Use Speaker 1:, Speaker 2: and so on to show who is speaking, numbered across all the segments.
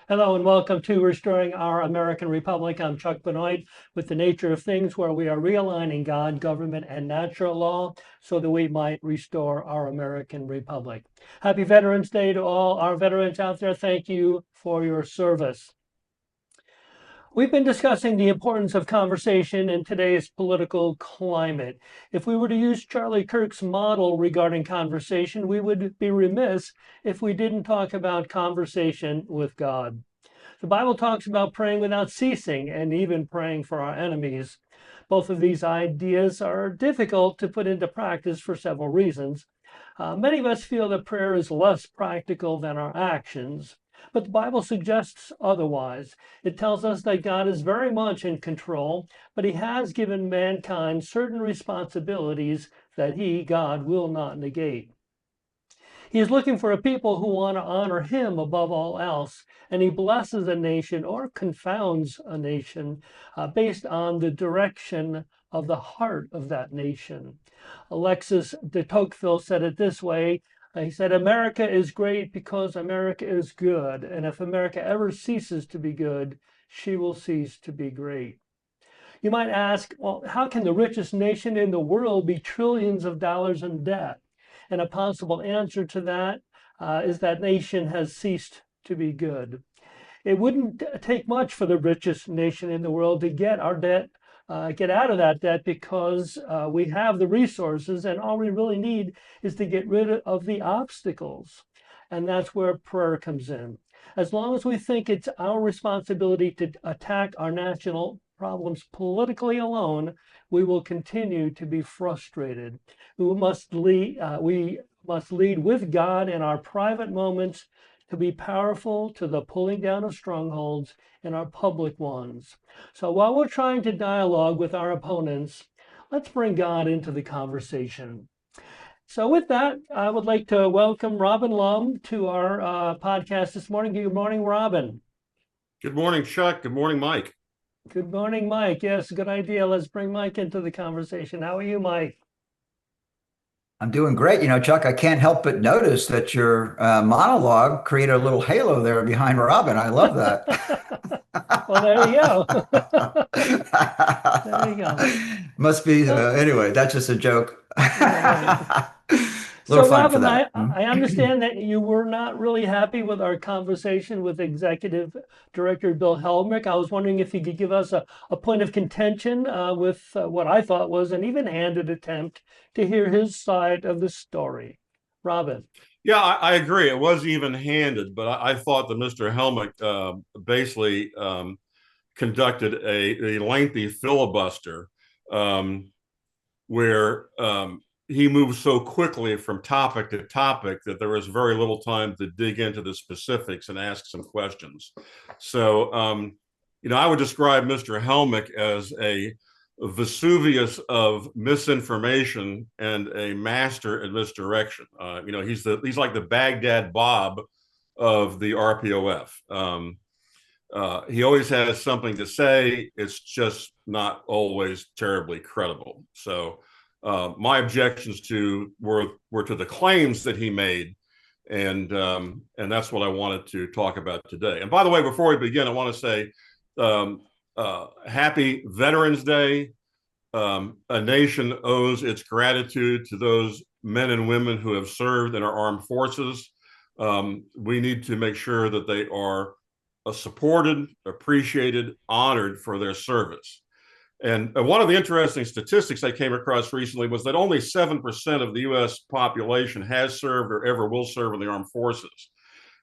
Speaker 1: Hello and welcome to Restoring Our American Republic. I'm Chuck Benoit with The Nature of Things, where we are realigning God, government, and natural law so that we might restore our American Republic. Happy Veterans Day to all our veterans out there. Thank you for your service. We've been discussing the importance of conversation in today's political climate. If we were to use Charlie Kirk's model regarding conversation, we would be remiss if we didn't talk about conversation with God. The Bible talks about praying without ceasing and even praying for our enemies. Both of these ideas are difficult to put into practice for several reasons. Many of us feel that prayer is less practical than our actions. But the Bible suggests otherwise. It tells us that God is very much in control, but he has given mankind certain responsibilities that he, God, will not negate. He is looking for a people who want to honor him above all else, and he blesses a nation or confounds a nation based on the direction of the heart of that nation. Alexis de Tocqueville said it this way. He said, America is great because America is good, and if America ever ceases to be good, she will cease to be great. You might ask, well, how can the richest nation in the world be trillions of dollars in debt? And a possible answer to that is that nation has ceased to be good. It wouldn't take much for the richest nation in the world to get our debt, get out of that debt, because we have the resources, and all we really need is to get rid of the obstacles. And that's where prayer comes in. As long as we think it's our responsibility to attack our national problems politically alone, we will continue to be frustrated. We must lead with God in our private moments to be powerful to the pulling down of strongholds in our public ones. So while we're trying to dialogue with our opponents, let's bring God into the conversation. So with that, I would like to welcome Robin Lumb to our podcast this morning. Good morning, Robin.
Speaker 2: Good morning, Chuck. Good morning, Mike.
Speaker 1: Good morning, Mike. Yes, good idea. Let's bring Mike into the conversation. How are you, Mike?
Speaker 3: I'm doing great. Chuck, I can't help but notice that your monologue created a little halo there behind Robin. I love that.
Speaker 1: Well, there you go. There you go.
Speaker 3: Must be, anyway, that's just a joke.
Speaker 1: Right.
Speaker 3: Little
Speaker 1: So,
Speaker 3: fun for
Speaker 1: Robin,
Speaker 3: that.
Speaker 1: I understand that you were not really happy with our conversation with Executive Director Bill Helmick. I was wondering if you could give us a point of contention with what I thought was an even-handed attempt to hear his side of the story. Robin.
Speaker 2: Yeah, I agree. It was even-handed, but I thought that Mr. Helmick basically conducted a lengthy filibuster where he moved so quickly from topic to topic that there was very little time to dig into the specifics and ask some questions. So, I would describe Mr. Helmick as a Vesuvius of misinformation and a master at misdirection. He's like the Baghdad Bob of the RPOF. He always has something to say. It's just not always terribly credible. So my objections were to the claims that he made, and that's what I wanted to talk about today. And by the way, before we begin, I want to say happy Veterans Day. A nation owes its gratitude to those men and women who have served in our armed forces. We need to make sure that they are supported, appreciated, honored for their service. And one of the interesting statistics I came across recently was that only 7% of the U.S. population has served or ever will serve in the armed forces.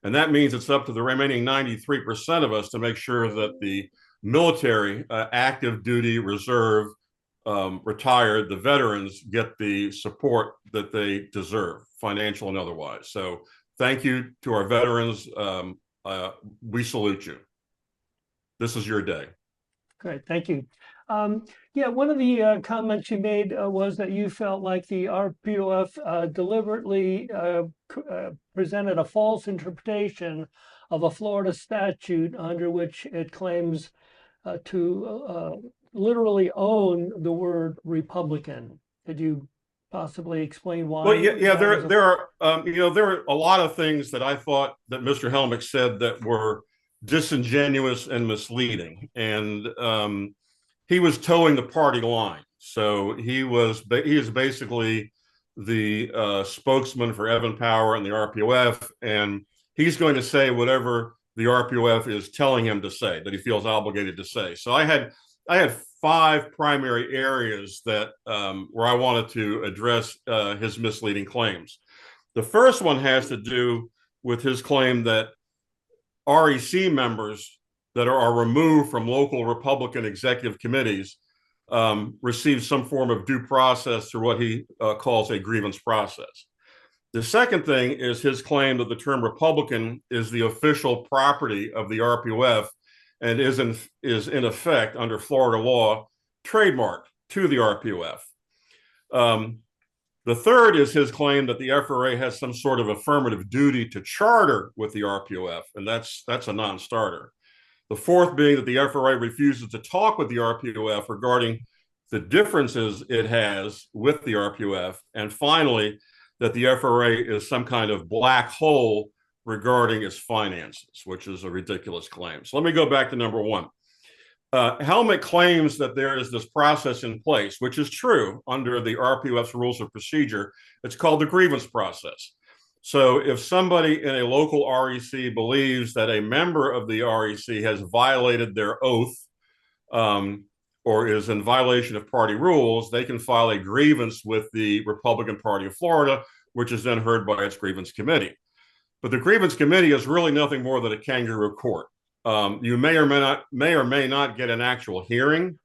Speaker 2: And that means it's up to the remaining 93% of us to make sure that the military, active duty, reserve, retired, the veterans get the support that they deserve, financial and otherwise. So thank you to our veterans. We salute you. This is your day.
Speaker 1: Great, thank you. One of the comments you made was that you felt like the RPOF deliberately presented a false interpretation of a Florida statute under which it claims to literally own the word Republican. Could you possibly explain why?
Speaker 2: Well, there are a lot of things that I thought that Mr. Helmick said that were disingenuous and misleading. And he was towing the party line. So he is basically the spokesman for Evan Power and the RPOF, and he's going to say whatever the RPOF is telling him to say, that he feels obligated to say. So I had 5 primary areas that where I wanted to address his misleading claims. The first one has to do with his claim that REC members that are removed from local Republican executive committees receive some form of due process through what he calls a grievance process. The second thing is his claim that the term Republican is the official property of the RPOF and is in effect, under Florida law, trademarked to the RPOF. The third is his claim that the FRA has some sort of affirmative duty to charter with the RPOF, and that's a non-starter. The fourth being that the FRA refuses to talk with the RPOF regarding the differences it has with the RPOF. And finally, that the FRA is some kind of black hole regarding its finances, which is a ridiculous claim. So let me go back to number one. Helmut claims that there is this process in place, which is true under the RPOF's rules of procedure. It's called the grievance process. So if somebody in a local REC believes that a member of the REC has violated their oath or is in violation of party rules, they can file a grievance with the Republican Party of Florida, which is then heard by its grievance committee. But the grievance committee is really nothing more than a kangaroo court. You may or may not get an actual hearing.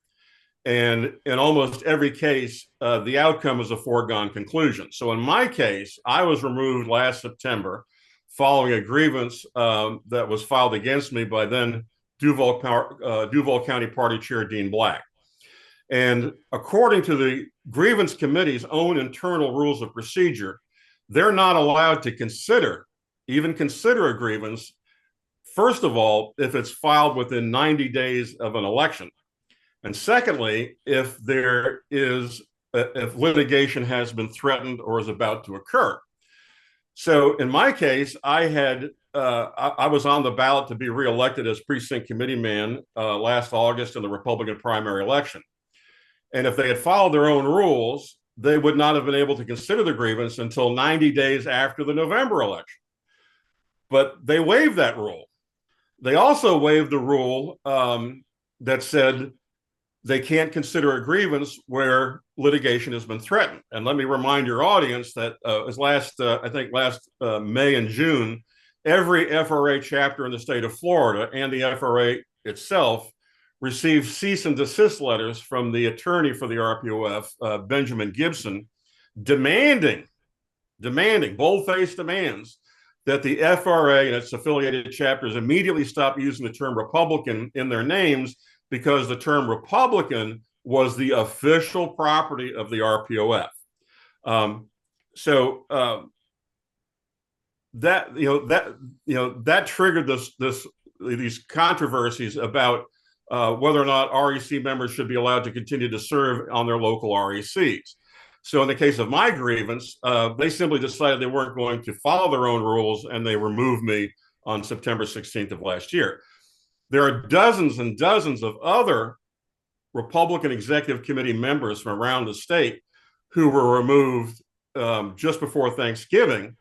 Speaker 2: And in almost every case, the outcome is a foregone conclusion. So in my case, I was removed last September following a grievance that was filed against me by then Duval County Party Chair Dean Black. And according to the grievance committee's own internal rules of procedure, they're not allowed to even consider a grievance, first of all, if it's filed within 90 days of an election. And secondly, if litigation has been threatened or is about to occur. So in my case, I was on the ballot to be reelected as precinct committee man last August in the Republican primary election. And if they had followed their own rules, they would not have been able to consider the grievance until 90 days after the November election. But they waived that rule. They also waived the rule that said they can't consider a grievance where litigation has been threatened. And let me remind your audience that last May and June, every FRA chapter in the state of Florida and the FRA itself received cease and desist letters from the attorney for the RPOF, Benjamin Gibson, demanding bold-faced demands that the FRA and its affiliated chapters immediately stop using the term Republican in their names, because the term Republican was the official property of the RPOF. That triggered these controversies about whether or not REC members should be allowed to continue to serve on their local RECs. So in the case of my grievance, they simply decided they weren't going to follow their own rules, and they removed me on September 16th of last year. There are dozens and dozens of other Republican Executive Committee members from around the state who were removed just before Thanksgiving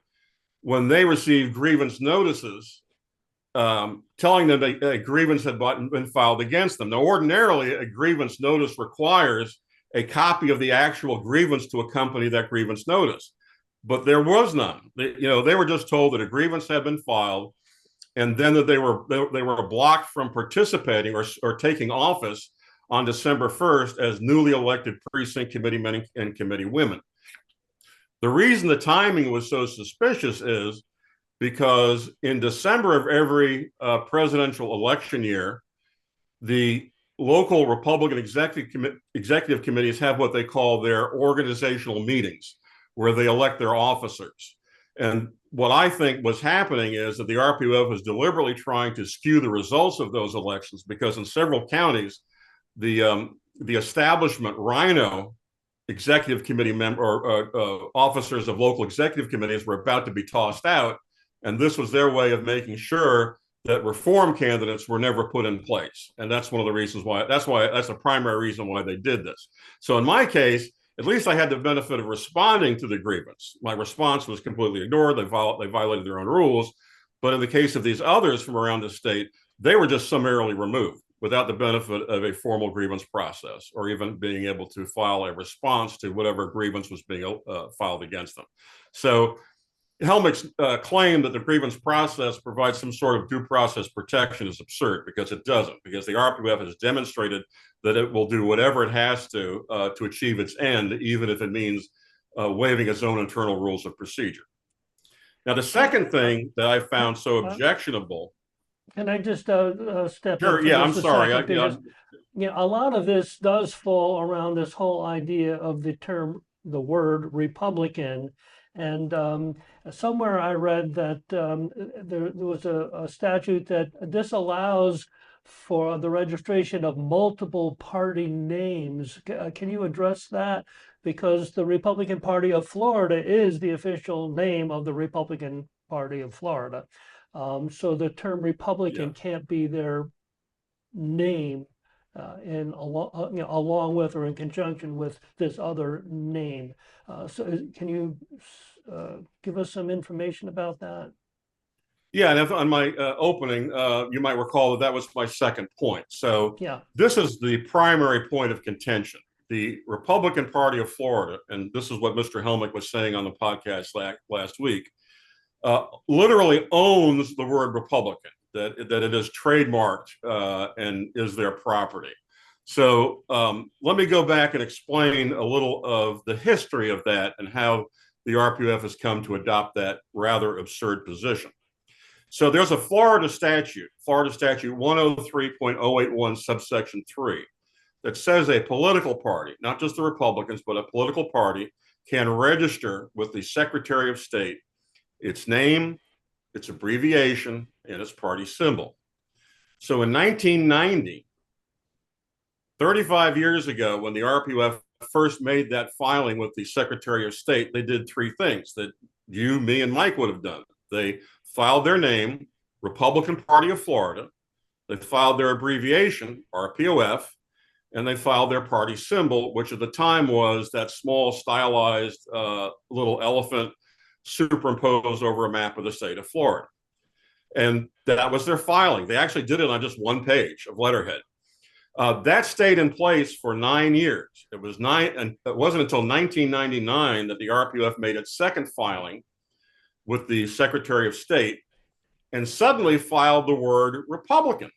Speaker 2: when they received grievance notices telling them that a grievance had been filed against them. Now, ordinarily, a grievance notice requires a copy of the actual grievance to accompany that grievance notice, but there was none. They were just told that a grievance had been filed, and then that they were blocked from participating or taking office on December 1st as newly elected precinct committee men and committee women. The reason the timing was so suspicious is because in December of every presidential election year, the local Republican executive committees have what they call their organizational meetings, where they elect their officers. And what I think was happening is that the RPOF was deliberately trying to skew the results of those elections, because in several counties, the establishment Rhino executive committee officers of local executive committees were about to be tossed out. And this was their way of making sure that reform candidates were never put in place. And that's one of the reasons why, that's the primary reason why they did this. So in my case, at least I had the benefit of responding to the grievance. My response was completely ignored. They violated their own rules. But in the case of these others from around the state, they were just summarily removed without the benefit of a formal grievance process or even being able to file a response to whatever grievance was being filed against them. So Helmick's claim that the grievance process provides some sort of due process protection is absurd, because it doesn't, because the RPOF has demonstrated that it will do whatever it has to achieve its end, even if it means waiving its own internal rules of procedure. Now, the second thing that I found so objectionable.
Speaker 1: Can I just step
Speaker 2: Sure,
Speaker 1: in?
Speaker 2: Yeah, I'm sorry.
Speaker 1: A lot of this does fall around this whole idea of the word Republican. And somewhere I read that there was a statute that disallows for the registration of multiple party names. Can you address that? Because the Republican Party of Florida is the official name of the Republican Party of Florida. So the term Republican can't be their name along with or in conjunction with this other name. So can you give us some information about that?
Speaker 2: Yeah, and on my opening, you might recall that was my second point. So this is the primary point of contention. The Republican Party of Florida, and this is what Mr. Helmick was saying on the podcast last week, literally owns the word Republican, that it is trademarked and is their property. So let me go back and explain a little of the history of that and how the RPOF has come to adopt that rather absurd position. So there's a Florida statute 103.081 subsection 3, that says a political party, not just the Republicans, but a political party can register with the Secretary of State its name, its abbreviation, and its party symbol. So in 1990, 35 years ago, when the RPOF first made that filing with the Secretary of State, they did three things that you, me, and Mike would have done. They filed their name, Republican Party of Florida. They filed their abbreviation, RPOF, and they filed their party symbol, which at the time was that small stylized little elephant superimposed over a map of the state of Florida. And that was their filing. They actually did it on just one page of letterhead. That stayed in place for 9 years. It wasn't until 1999 that the RPOF made its second filing with the Secretary of State and suddenly filed the word Republican.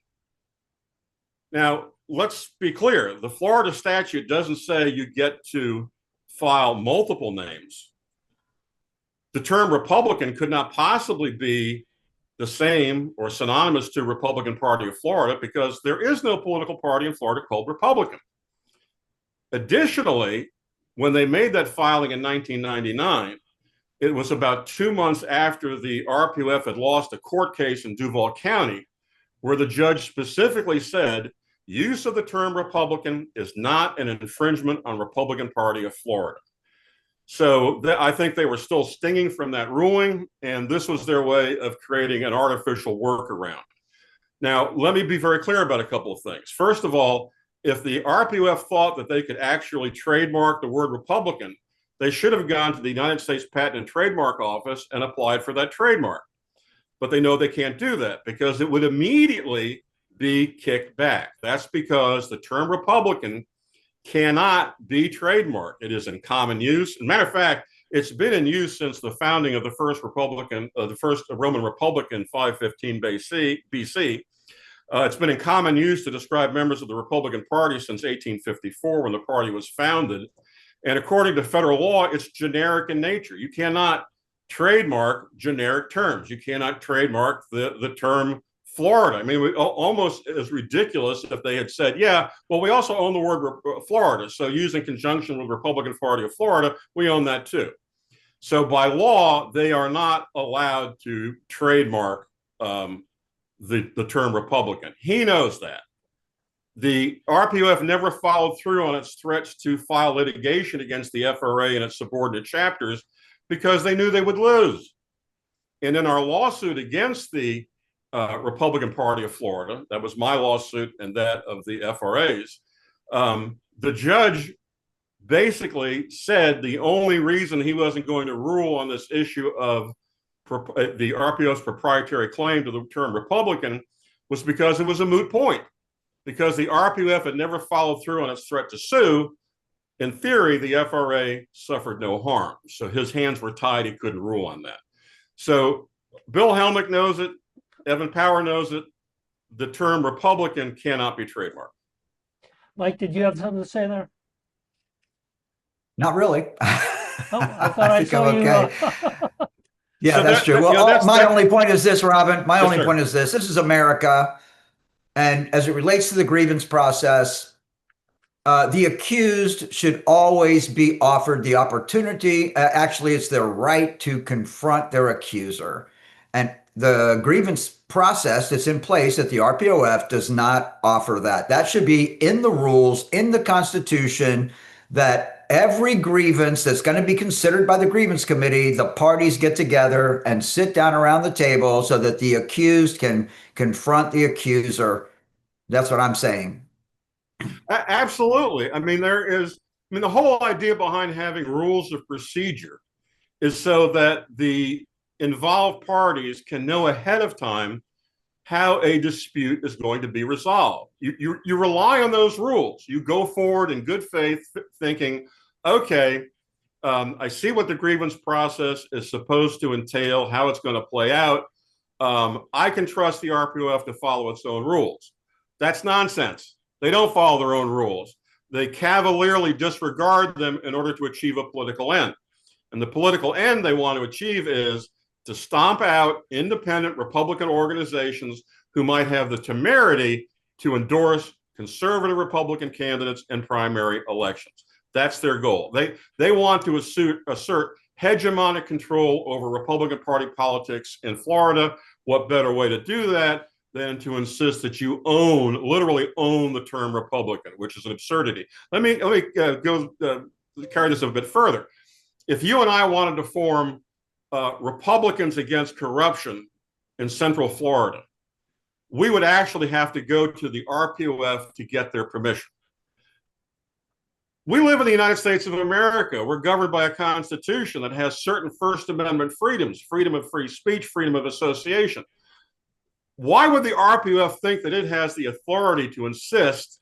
Speaker 2: Now, let's be clear. The Florida statute doesn't say you get to file multiple names. The term Republican could not possibly be the same or synonymous to Republican Party of Florida, because there is no political party in Florida called Republican. Additionally, when they made that filing in 1999, it was about 2 months after the RPOF had lost a court case in Duval County, where the judge specifically said, use of the term Republican is not an infringement on Republican Party of Florida. So I think they were still stinging from that ruling, and this was their way of creating an artificial workaround. Now, let me be very clear about a couple of things. First of all, if the RPOF thought that they could actually trademark the word Republican, they should have gone to the United States Patent and Trademark Office and applied for that trademark. But they know they can't do that because it would immediately be kicked back. That's because the term Republican cannot be trademarked. It is in common use. As a matter of fact, it's been in use since the founding of the first Roman Republic in 515 BC. It's been in common use to describe members of the Republican Party since 1854, when the party was founded. And according to federal law, it's generic in nature. You cannot trademark generic terms. You cannot trademark the term Florida. I mean, almost as ridiculous if they had said, yeah, well, we also own the word Florida. So used in conjunction with Republican Party of Florida, we own that too. So by law, they are not allowed to trademark the term Republican. He knows that. The RPOF never followed through on its threats to file litigation against the FRA and its subordinate chapters because they knew they would lose. And in our lawsuit against the Republican Party of Florida. That was my lawsuit and that of the FRAs. The judge basically said the only reason he wasn't going to rule on this issue of the RPOF's proprietary claim to the term Republican was because it was a moot point, because the RPOF had never followed through on its threat to sue. In theory, the FRA suffered no harm. So his hands were tied. He couldn't rule on that. So Bill Helmick knows it. Evan Power knows it. The term Republican cannot be trademarked.
Speaker 1: Mike, did you have something to say there?
Speaker 3: Not really.
Speaker 1: Oh, I thought I saw you.
Speaker 3: Yeah,
Speaker 2: So
Speaker 3: that's true. Well, my only point is this, Robin. My only point is this. This is America. And as it relates to the grievance process, the accused should always be offered the opportunity. Actually, it's their right to confront their accuser. And the grievance process that's in place at the RPOF does not offer that. That should be in the rules, in the Constitution, that every grievance that's going to be considered by the grievance committee, the parties get together and sit down around the table so that the accused can confront the accuser. That's what I'm saying.
Speaker 2: Absolutely. I mean, the whole idea behind having rules of procedure is so that the involved parties can know ahead of time how a dispute is going to be resolved. You rely on those rules. You go forward in good faith thinking, okay, I see what the grievance process is supposed to entail, how it's going to play out. I can trust the RPOF to follow its own rules. That's nonsense. They don't follow their own rules. They cavalierly disregard them in order to achieve a political end. And the political end they want to achieve is to stomp out independent Republican organizations who might have the temerity to endorse conservative Republican candidates in primary elections. That's their goal. They want to assert hegemonic control over Republican Party politics in Florida. What better way to do that than to insist that you literally own the term Republican, which is an absurdity. Let me carry this a bit further. If you and I wanted to form Republicans Against Corruption in Central Florida, we would actually have to go to the RPOF to get their permission. We live in the United States of America. We're governed by a constitution that has certain First Amendment freedoms, freedom of free speech, freedom of association. Why would the RPOF think that it has the authority to insist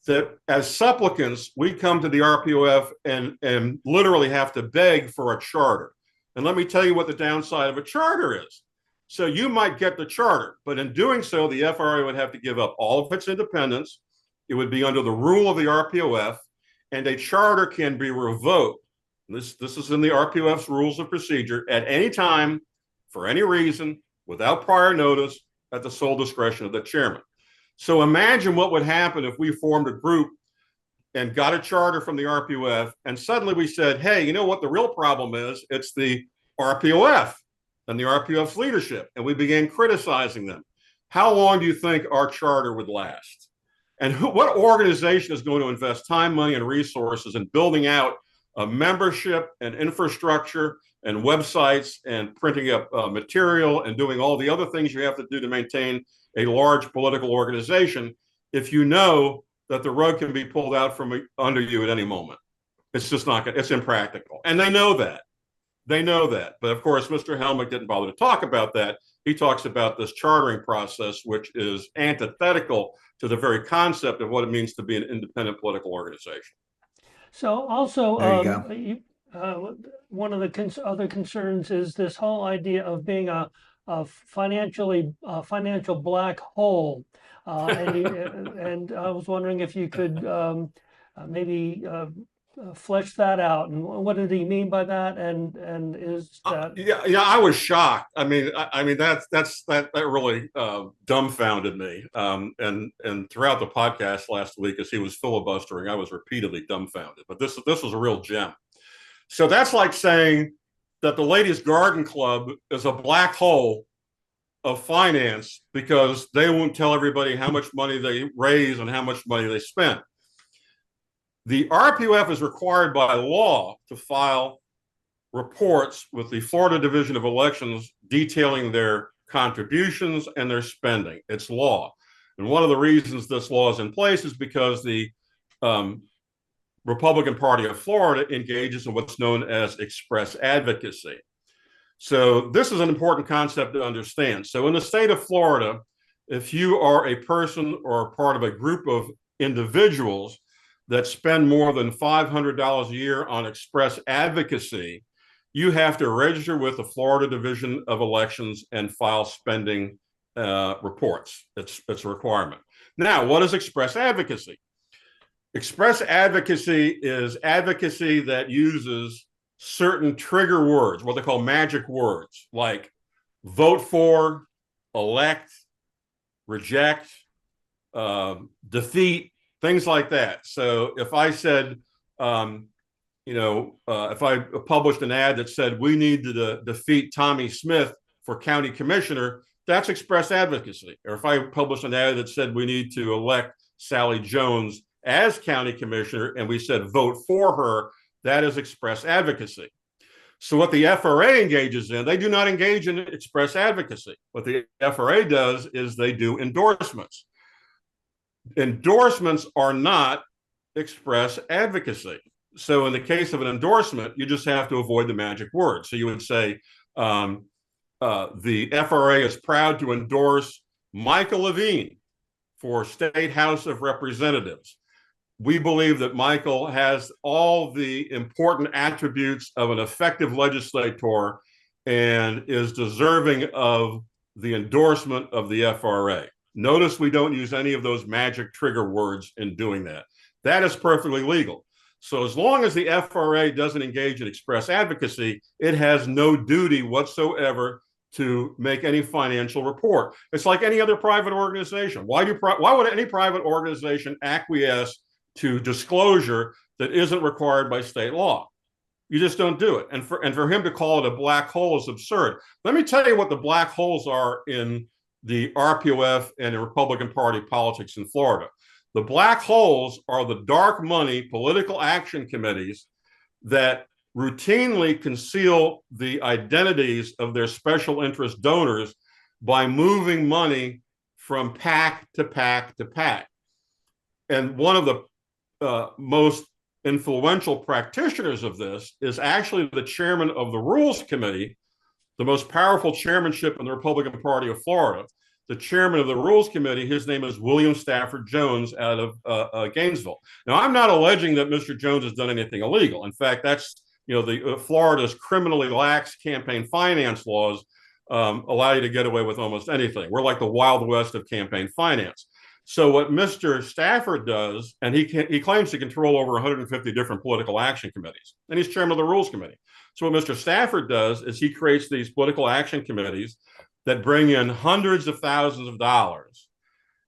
Speaker 2: that as supplicants, we come to the RPOF and literally have to beg for a charter? And let me tell you what the downside of a charter is. So you might get the charter, but in doing so, the FRA would have to give up all of its independence. It would be under the rule of the RPOF, and a charter can be revoked. This is in the RPOF's rules of procedure at any time, for any reason, without prior notice, at the sole discretion of the chairman. So imagine what would happen if we formed a group and got a charter from the RPOF, and suddenly we said, hey, you know what the real problem is? It's the RPOF and the RPOF's leadership. And we began criticizing them. How long do you think our charter would last? And what organization is going to invest time, money, and resources in building out a membership and infrastructure and websites and printing up material and doing all the other things you have to do to maintain a large political organization if you know that the rug can be pulled out from under you at any moment? It's just not good. It's impractical. And they know that. They know that. But of course, Mr. Helmick didn't bother to talk about that. He talks about this chartering process, which is antithetical to the very concept of what it means to be an independent political organization.
Speaker 1: So also, one of the other concerns is this whole idea of being a financial black hole. And I was wondering if you could maybe flesh that out, and what did he mean by that? And is that?
Speaker 2: Yeah, I was shocked. I mean, that really dumbfounded me. And throughout the podcast last week, as he was filibustering, I was repeatedly dumbfounded. But this was a real gem. So that's like saying that the Ladies' Garden Club is a black hole of finance because they won't tell everybody how much money they raise and how much money they spend. The RPOF is required by law to file reports with the Florida Division of Elections detailing their contributions and their spending. It's law. And one of the reasons this law is in place is because the Republican Party of Florida engages in what's known as express advocacy. So this is an important concept to understand. So in the state of Florida, if you are a person or part of a group of individuals that spend more than $500 a year on express advocacy, you have to register with the Florida Division of Elections and file spending reports. It's a requirement. Now, what is express advocacy? Express advocacy is advocacy that uses certain trigger words, what they call magic words, like vote for, elect, reject, defeat, things like that. So if I said, if I published an ad that said we need to defeat Tommy Smith for county commissioner, that's express advocacy. Or if I published an ad that said we need to elect Sally Jones as county commissioner and we said vote for her, that is express advocacy. So what the FRA engages in, they do not engage in express advocacy. What the FRA does is they do endorsements. Endorsements are not express advocacy. So in the case of an endorsement, you just have to avoid the magic word. So you would say, the FRA is proud to endorse Michael Levine for State House of Representatives. We believe that Michael has all the important attributes of an effective legislator and is deserving of the endorsement of the FRA. Notice we don't use any of those magic trigger words in doing that. That is perfectly legal. So as long as the FRA doesn't engage in express advocacy, it has no duty whatsoever to make any financial report. It's like any other private organization. Why would any private organization acquiesce to disclosure that isn't required by state law? You just don't do it. And for him to call it a black hole is absurd. Let me tell you what the black holes are in the RPOF and the Republican Party politics in Florida. The black holes are the dark money political action committees that routinely conceal the identities of their special interest donors by moving money from PAC to PAC to PAC. And one of the most influential practitioners of this is actually the chairman of the Rules Committee, the most powerful chairmanship in the Republican Party of Florida. The chairman of the Rules Committee, his name is William Stafford Jones out of Gainesville. Now, I'm not alleging that Mr. Jones has done anything illegal. In fact, that's, Florida's criminally lax campaign finance laws allow you to get away with almost anything. We're like the Wild West of campaign finance. So what Mr. Stafford does, and he claims to control over 150 different political action committees, and he's chairman of the Rules Committee. So what Mr. Stafford does is he creates these political action committees that bring in hundreds of thousands of dollars.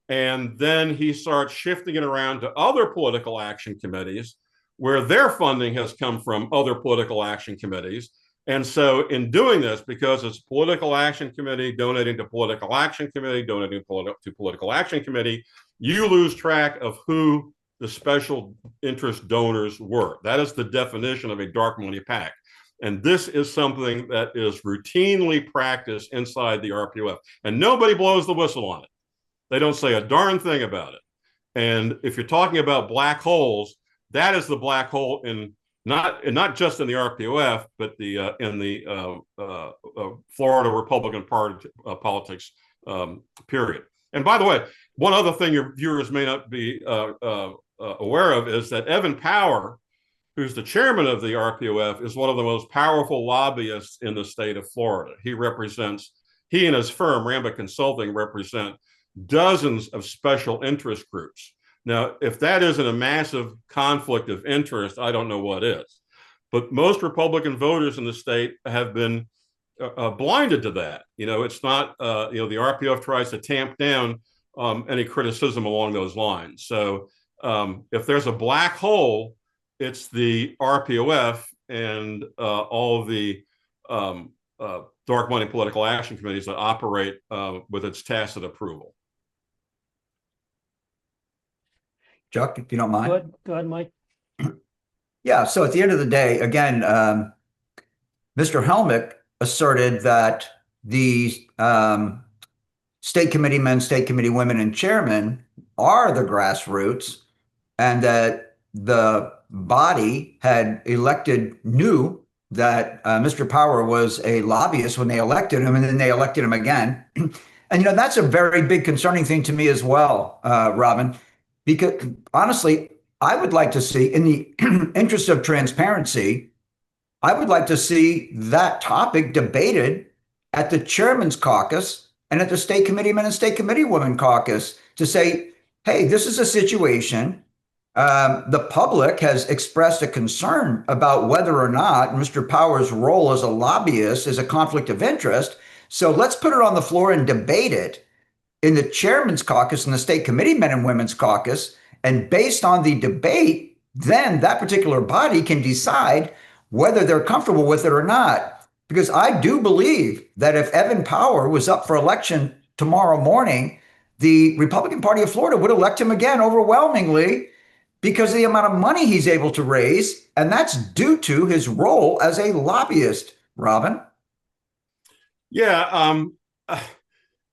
Speaker 2: And then he starts shifting it around to other political action committees where their funding has come from other political action committees. And so in doing this, because it's political action committee donating to political action committee, donating to political action committee, you lose track of who the special interest donors were. That is the definition of a dark money PAC. And this is something that is routinely practiced inside the RPOF. And nobody blows the whistle on it. They don't say a darn thing about it. And if you're talking about black holes, that is the black hole in not just in the RPOF, but in the Florida Republican Party politics period. And by the way, one other thing your viewers may not be aware of is that Evan Power, who's the chairman of the RPOF, is one of the most powerful lobbyists in the state of Florida. He and his firm, Ramba Consulting, represent dozens of special interest groups. Now, if that isn't a massive conflict of interest, I don't know what is. But most Republican voters in the state have been blinded to that. It's not, the RPOF tries to tamp down any criticism along those lines. So if there's a black hole, it's the RPOF and all of the dark money political action committees that operate with its tacit approval.
Speaker 3: Chuck, if you don't mind.
Speaker 1: Go ahead, Mike.
Speaker 3: Yeah, so at the end of the day, again, Mr. Helmick asserted that the state committee men, state committee women, and chairmen are the grassroots, and that the body had knew that Mr. Power was a lobbyist when they elected him, and then they elected him again. And that's a very big concerning thing to me as well, Robin, because honestly, I would like to see, in the interest of transparency, I would like to see that topic debated at the chairman's caucus and at the state committeemen and state committee women caucus to say, hey, this is a situation. The public has expressed a concern about whether or not Mr. Power's role as a lobbyist is a conflict of interest. So let's put it on the floor and debate it in the chairman's caucus and the state committee men and women's caucus. And based on the debate, then that particular body can decide whether they're comfortable with it or not. Because I do believe that if Evan Power was up for election tomorrow morning, the Republican Party of Florida would elect him again overwhelmingly because of the amount of money he's able to raise. And that's due to his role as a lobbyist, Robin.
Speaker 2: Yeah.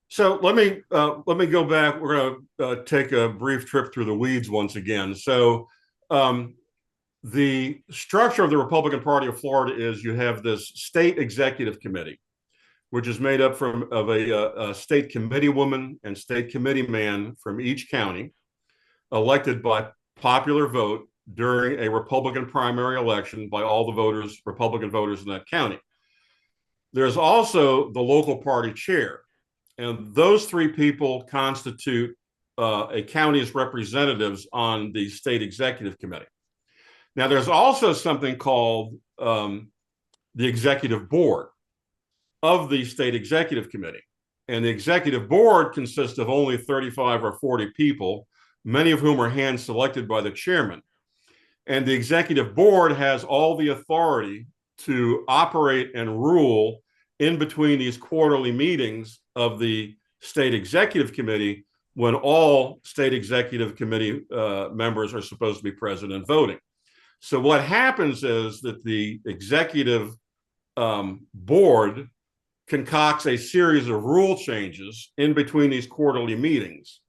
Speaker 2: So let me go back. We're going to take a brief trip through the weeds once again. So the structure of the Republican Party of Florida is you have this state executive committee, which is made up of a state committee woman and state committee man from each county, elected by popular vote during a Republican primary election by all the voters, Republican voters in that county. There's also the local party chair, and those three people constitute a county's representatives on the state executive committee. Now, there's also something called the executive board of the state executive committee. And the executive board consists of only 35 or 40 people, many of whom are hand selected by the chairman. And the executive board has all the authority to operate and rule in between these quarterly meetings of the state executive committee when all state executive committee members are supposed to be present and voting. So what happens is that the executive board concocts a series of rule changes in between these quarterly meetings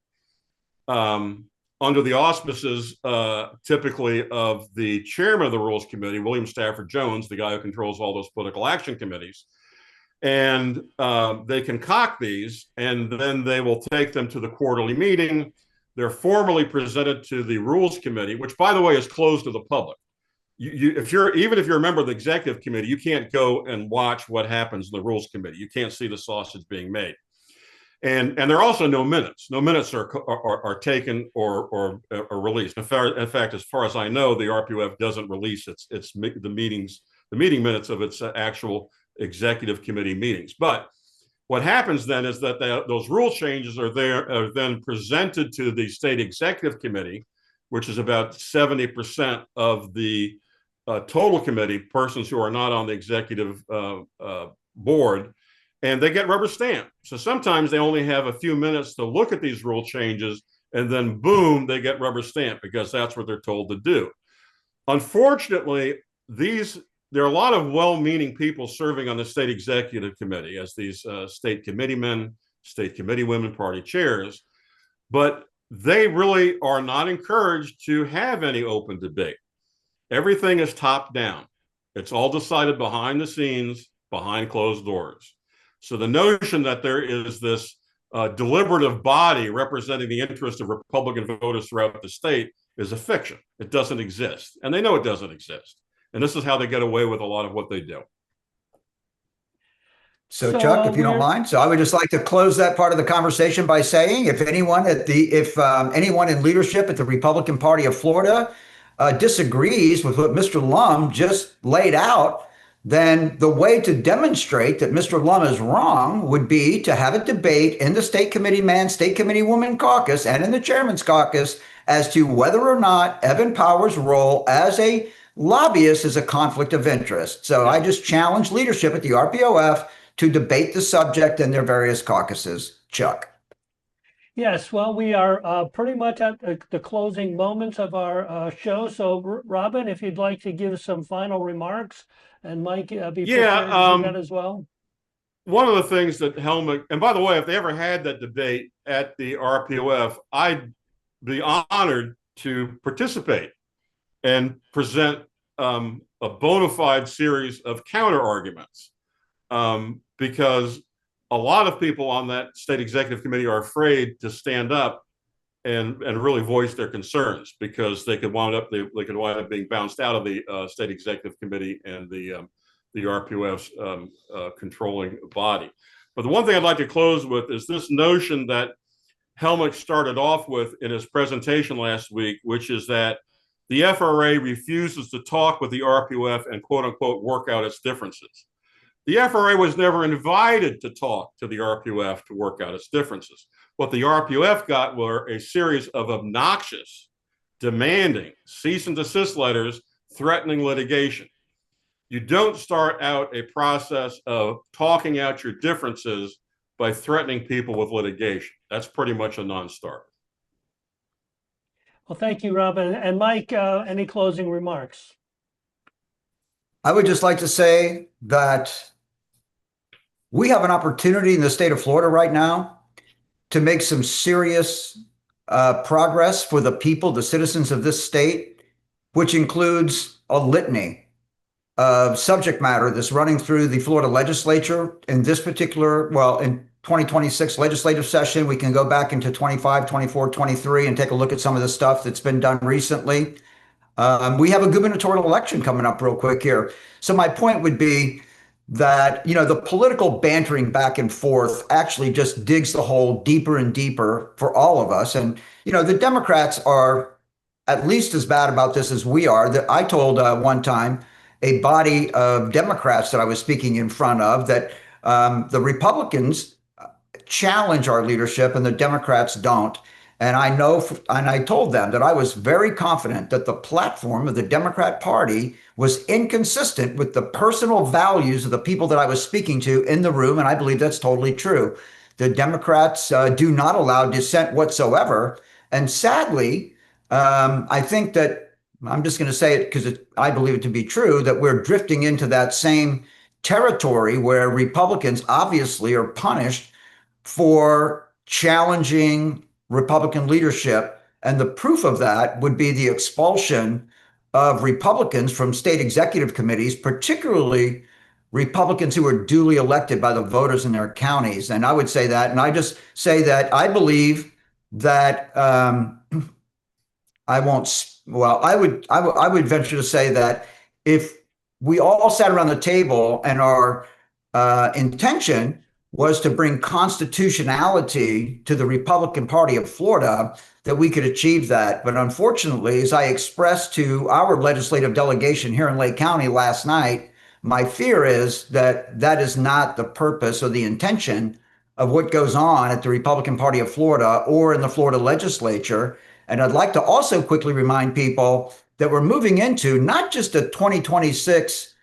Speaker 2: under the auspices typically of the chairman of the Rules Committee, William Stafford Jones, the guy who controls all those political action committees. And they concoct these, and then they will take them to the quarterly meeting. They're formally presented to the Rules Committee, which, by the way, is closed to the public. Even if you're a member of the executive committee, you can't go and watch what happens in the Rules Committee. You can't see the sausage being made, and there are also no minutes. No minutes are taken or released. In fact, as far as I know, the RPOF doesn't release the meeting minutes of its actual executive committee meetings. But what happens then is that those rule changes are then presented to the state executive committee, which is about 70% of the total committee, persons who are not on the executive board, and they get rubber stamped. So sometimes they only have a few minutes to look at these rule changes, and then boom, they get rubber stamped because that's what they're told to do. Unfortunately, there are a lot of well-meaning people serving on the state executive committee as these state committeemen, state committee women, party chairs, but they really are not encouraged to have any open debate. Everything is top down. It's all decided behind the scenes, behind closed doors. So the notion that there is this deliberative body representing the interest of Republican voters throughout the state is a fiction. It doesn't exist. And they know it doesn't exist. And this is how they get away with a lot of what they do.
Speaker 3: So Chuck, if you don't mind, so I would just like to close that part of the conversation by saying, if anyone in leadership at the Republican Party of Florida disagrees with what Mr. Lumb just laid out, then the way to demonstrate that Mr. Lumb is wrong would be to have a debate in the state committee man, state committee woman caucus and in the chairman's caucus as to whether or not Evan Power's role as a lobbyist is a conflict of interest. So I just challenge leadership at the RPOF to debate the subject in their various caucuses. Chuck.
Speaker 1: Yes, well, we are pretty much at the closing moments of our show. So, Robin, if you'd like to give some final remarks, and Mike, be prepared to do that as well.
Speaker 2: one of the things that Helmut, and by the way, if they ever had that debate at the RPOF, I'd be honored to participate and present a bona fide series of counter arguments, because a lot of people on that state executive committee are afraid to stand up and really voice their concerns, because they could wind up being bounced out of the state executive committee and the RPOF's controlling body. But the one thing I'd like to close with is this notion that Helmut started off with in his presentation last week, which is that the FRA refuses to talk with the RPOF and quote unquote work out its differences. The FRA was never invited to talk to the RPOF to work out its differences. What the RPOF got were a series of obnoxious, demanding cease and desist letters threatening litigation. You don't start out a process of talking out your differences by threatening people with litigation. That's pretty much a non-starter.
Speaker 1: Well, thank you, Robin. And Mike, any closing remarks?
Speaker 3: I would just like to say that we have an opportunity in the state of Florida right now to make some serious progress for the people, the citizens of this state, which includes a litany of subject matter that's running through the Florida legislature in this particular, well, in 2026 legislative session. We can go back into 25, 24, 23 and take a look at some of the stuff that's been done recently. We have a gubernatorial election coming up real quick here. So my point would be that, you know, the political bantering back and forth actually just digs the hole deeper and deeper for all of us. And, you know, the Democrats are at least as bad about this as we are. That I told one time a body of Democrats that I was speaking in front of that the Republicans challenge our leadership and the Democrats don't. And I know, and I told them that I was very confident that the platform of the Democrat Party was inconsistent with the personal values of the people that I was speaking to in the room. And I believe that's totally true. The Democrats do not allow dissent whatsoever. And sadly, I think that, I'm just going to say it because I believe it to be true, that we're drifting into that same territory where Republicans obviously are punished for challenging Republican leadership. And the proof of that would be the expulsion of Republicans from state executive committees, particularly Republicans who are duly elected by the voters in their counties. And I would say that, and I just say that I believe that I would venture to say that if we all sat around the table and our intention was to bring constitutionality to the Republican Party of Florida, that we could achieve that. But unfortunately, as I expressed to our legislative delegation here in Lake County last night, my fear is that that is not the purpose or the intention of what goes on at the Republican Party of Florida or in the Florida legislature. And I'd like to also quickly remind people that we're moving into not just a 2026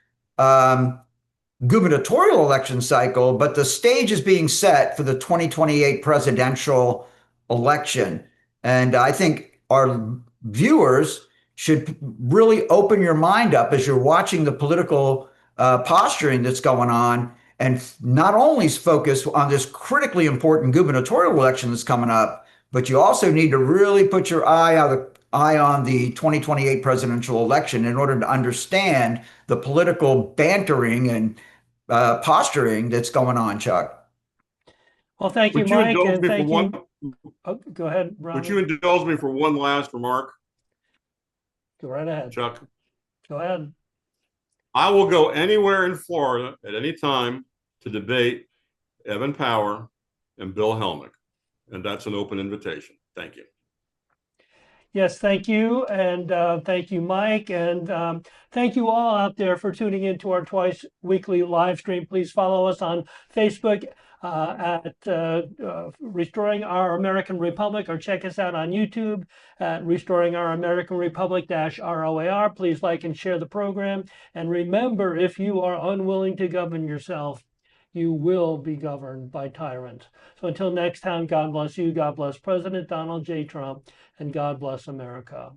Speaker 3: gubernatorial election cycle, but the stage is being set for the 2028 presidential election. And I think our viewers should really open your mind up as you're watching the political posturing that's going on, and not only focus on this critically important gubernatorial election that's coming up, but you also need to really put your eye on the 2028 presidential election in order to understand the political bantering and posturing that's going on, Chuck.
Speaker 1: Well, thank you, Mike, and thank you. Oh, go ahead, Robin.
Speaker 2: Would you indulge me for one last remark?
Speaker 1: Go right ahead,
Speaker 2: Chuck.
Speaker 1: Go ahead.
Speaker 2: I will go anywhere in Florida at any time to debate Evan Power and Bill Helmick, and that's an open invitation. Thank you.
Speaker 1: Yes, thank you. And thank you, Mike. And thank you all out there for tuning into our twice weekly live stream. Please follow us on Facebook at Restoring Our American Republic, or check us out on YouTube at Restoring Our American Republic -ROAR. Please like and share the program. And remember, if you are unwilling to govern yourself, you will be governed by tyrants. So until next time, God bless you, God bless President Donald J. Trump, and God bless America.